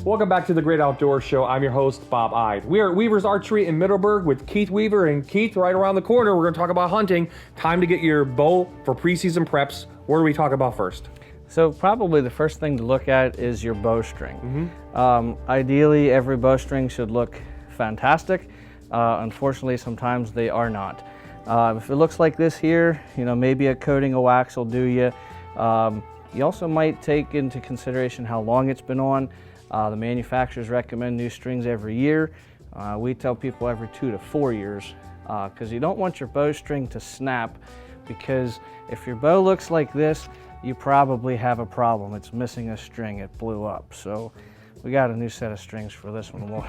Welcome back to the Great Outdoors Show. I'm your host, Bob Ide. We are at Weaver's Archery in Middleburg with Keith Weaver. And Keith, right around the corner, we're going to talk about hunting. Time to get your bow for preseason preps. What do we talk about first? So probably the first thing to look at is your bowstring. Ideally, every bowstring should look fantastic. Unfortunately, sometimes they are not. If it looks like this here, maybe a coating of wax will do you. You also might take into consideration how long it's been on. The manufacturers recommend new strings every year. We tell people every 2 to 4 years because you don't want your bowstring to snap, because if your bow looks like this, you probably have a problem. It's missing a string, it blew up. So we got a new set of strings for this one.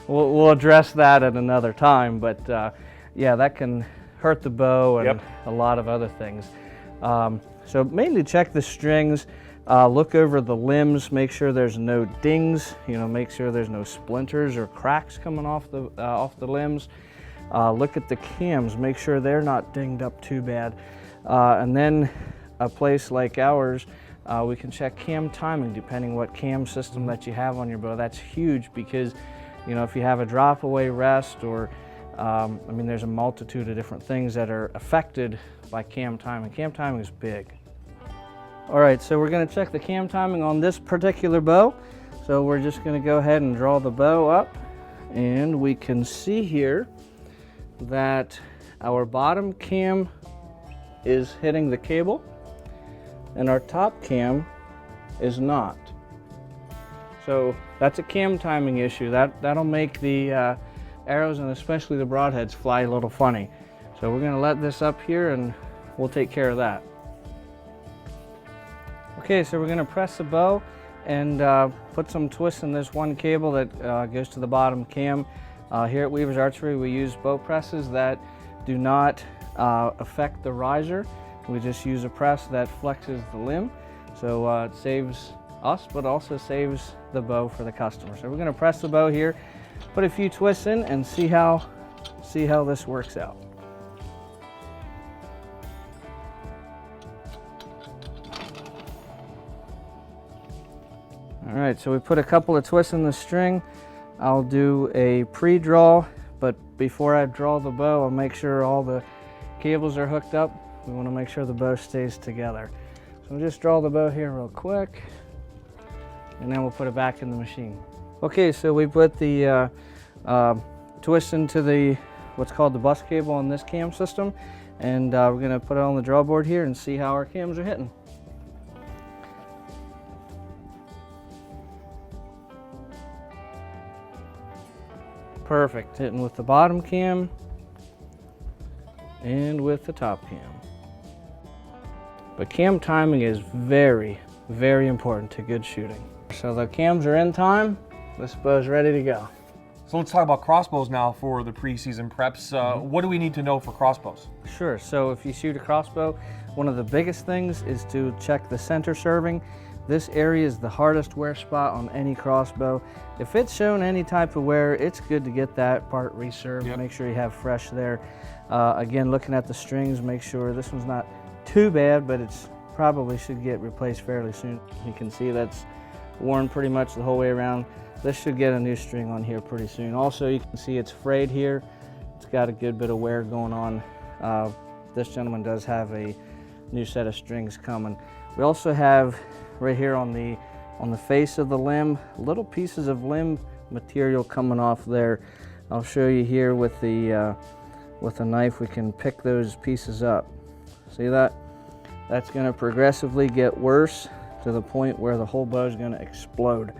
We'll address that at another time, but yeah, that can hurt the bow and a lot of other things. So mainly check the strings, look over the limbs, make sure there's no dings, make sure there's no splinters or cracks coming off the limbs. Look at the cams, make sure they're not dinged up too bad. And then a place like ours, we can check cam timing depending what cam system that you have on your bow. That's huge because, if you have a drop away rest or, there's a multitude of different things that are affected by cam timing. Cam timing is big. All right, so we're going to check the cam timing on this particular bow. So we're just going to go ahead and draw the bow up, and we can see here that our bottom cam is hitting the cable and our top cam is not. So that's a cam timing issue. That'll make the arrows and especially the broadheads fly a little funny. So we're going to let this up here and we'll take care of that. Okay, so we're going to press the bow and put some twists in this one cable that goes to the bottom cam. Here at Weaver's Archery, we use bow presses that do not affect the riser. We just use a press that flexes the limb, so it saves us, but also saves the bow for the customer. So we're going to press the bow here, put a few twists in, and see how this works out. All right, so we put a couple of twists in the string. I'll do a pre-draw, but before I draw the bow, I'll make sure all the cables are hooked up. We want to make sure the bow stays together. So we'll just draw the bow here real quick, and then we'll put it back in the machine. Okay, so we put the twist into what's called the bus cable on this cam system, and we're going to put it on the draw board here and see how our cams are hitting. Perfect, hitting with the bottom cam and with the top cam. But cam timing is very, very important to good shooting. So the cams are in time, this bow's ready to go. So let's talk about crossbows now for the preseason preps. What do we need to know for crossbows? Sure, so if you shoot a crossbow, one of the biggest things is to check the center serving. This area is the hardest wear spot on any crossbow. If it's shown any type of wear, it's good to get that part reserved. Make sure you have fresh there. Again, looking at the strings, make sure this one's not too bad, but it's probably should get replaced fairly soon. You can see that's worn pretty much the whole way around. This should get a new string on here pretty soon. Also, you can see it's frayed here. It's got a good bit of wear going on. This gentleman does have a new set of strings coming. We also have right here on the face of the limb, little pieces of limb material coming off there. I'll show you here with a knife. We can pick those pieces up. See that? That's going to progressively get worse to the point where the whole bow is going to explode.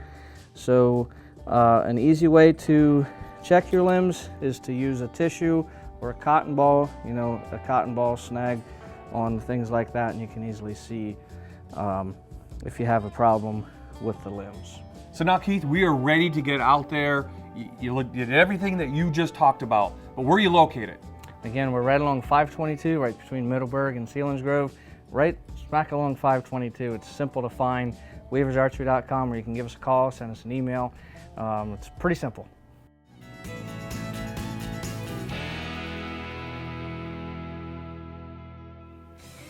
So an easy way to check your limbs is to use a tissue or a cotton ball, a cotton ball snag on things like that, and you can easily see if you have a problem with the limbs. So now, Keith, we are ready to get out there. You did everything that you just talked about, but where are you located? Again, we're right along 522, right between Middleburg and Selinsgrove, right smack along 522. It's simple to find, weaversarchery.com, or you can give us a call, send us an email. It's pretty simple.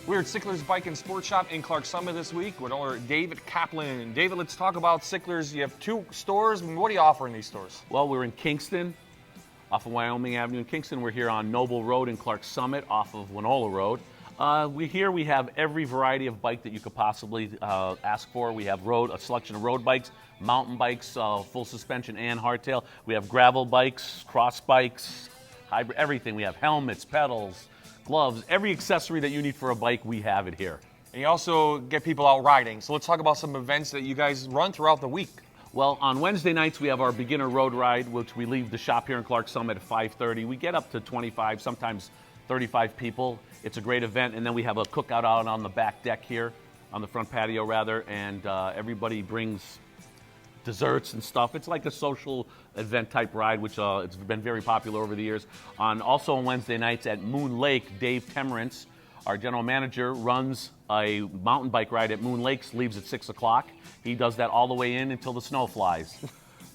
We're at Sickler's Bike and Sports Shop in Clark Summit this week with owner David Kaplan. And David, let's talk about Sickler's. You have 2 stores. What do you offer in these stores? Well, we're in Kingston, off of Wyoming Avenue in Kingston. We're here on Noble Road in Clark Summit, off of Winola Road. We have every variety of bike that you could possibly ask for. We have a selection of road bikes, mountain bikes, full suspension and hardtail. We have gravel bikes, cross bikes, hybrid, everything. We have helmets, pedals, gloves, every accessory that you need for a bike, we have it here. And you also get people out riding. So let's talk about some events that you guys run throughout the week. Well, on Wednesday nights, we have our beginner road ride, which we leave the shop here in Clark Summit at 5:30. We get up to 25, sometimes 35 people. It's a great event. And then we have a cookout out on the back deck here, on the front patio rather, and everybody brings desserts and stuff. It's like a social event type ride, which it's been very popular over the years. Also on Wednesday nights at Moon Lake, Dave Temerance, our general manager, runs a mountain bike ride at Moon Lakes, leaves at 6 o'clock. He does that all the way in until the snow flies.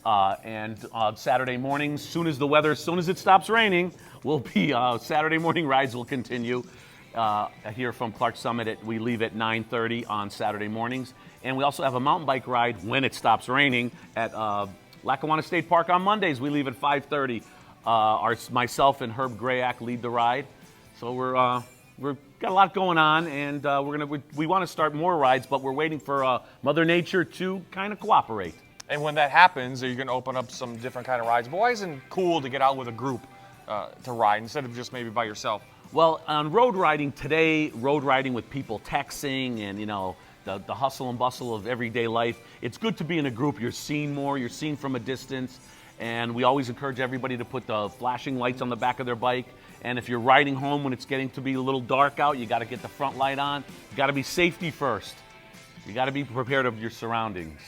And on Saturday mornings, as soon as it stops raining, will be Saturday morning rides will continue here from Clark Summit. We leave at 9:30 on Saturday mornings. And we also have a mountain bike ride when it stops raining at Lackawanna State Park on Mondays. We leave at 5:30. Myself and Herb Grayak lead the ride. So we've got a lot going on, and we want to start more rides, but we're waiting for Mother Nature to kind of cooperate. And when that happens, are you going to open up some different kind of rides? But why isn't it cool to get out with a group to ride instead of just maybe by yourself? Well, on road riding today, road riding with people texting and, the hustle and bustle of everyday life, it's good to be in a group. You're seen more, you're seen from a distance, and we always encourage everybody to put the flashing lights on the back of their bike. And if you're riding home when it's getting to be a little dark out, you got to get the front light on. You got to be safety first. You got to be prepared of your surroundings.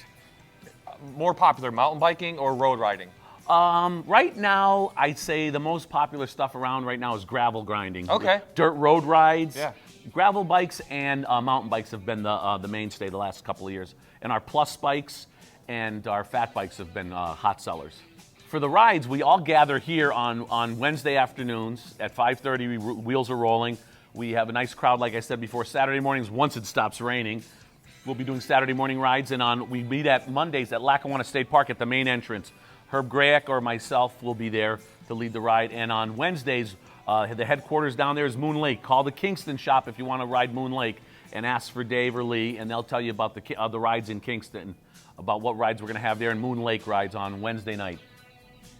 More popular, mountain biking or road riding? Right now, I'd say the most popular stuff around right now is gravel grinding. Okay. Dirt road rides. Yeah. Gravel bikes and mountain bikes have been the mainstay the last couple of years. And our plus bikes and our fat bikes have been hot sellers. For the rides, we all gather here on Wednesday afternoons at 5:30. Wheels are rolling. We have a nice crowd, like I said before. Saturday mornings, once it stops raining, we'll be doing Saturday morning rides. And we meet at Mondays at Lackawanna State Park at the main entrance. Herb Grayak or myself will be there to lead the ride. And on Wednesdays, the headquarters down there is Moon Lake. Call the Kingston shop if you want to ride Moon Lake and ask for Dave or Lee, and they'll tell you about the rides in Kingston, about what rides we're going to have there, and Moon Lake rides on Wednesday night.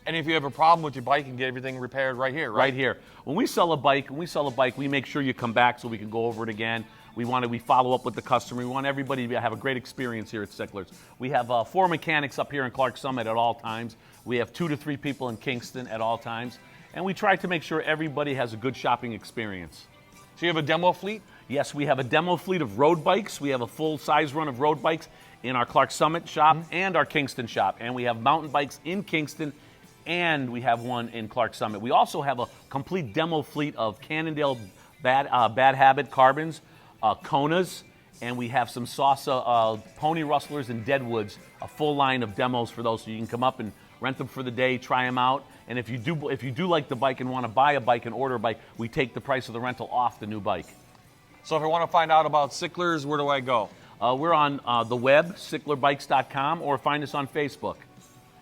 And if you have a problem with your bike, you can get everything repaired right here, right? Right here. When we sell a bike, we make sure you come back so we can go over it again. We follow up with the customer. We want everybody to have a great experience here at Sickler's. We have 4 mechanics up here in Clark Summit at all times. We have 2 to 3 people in Kingston at all times. And we try to make sure everybody has a good shopping experience. So you have a demo fleet? Yes, we have a demo fleet of road bikes. We have a full-size run of road bikes in our Clark Summit shop and our Kingston shop. And we have mountain bikes in Kingston, and we have one in Clark Summit. We also have a complete demo fleet of Cannondale Bad Habit carbons, Konas, and we have some Sausa pony rustlers and Deadwoods, a full line of demos for those, so you can come up and rent them for the day, try them out. And if you do like the bike and want to buy a bike and order a bike, we take the price of the rental off the new bike. So if I want to find out about Sickler's, where do I go? We're on the web, sicklerbikes.com, or find us on Facebook.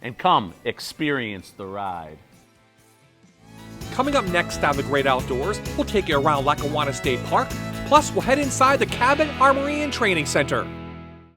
And come experience the ride. Coming up next on The Great Outdoors, we'll take you around Lackawanna State Park, plus we'll head inside the Cabin, Armory, and Training Center.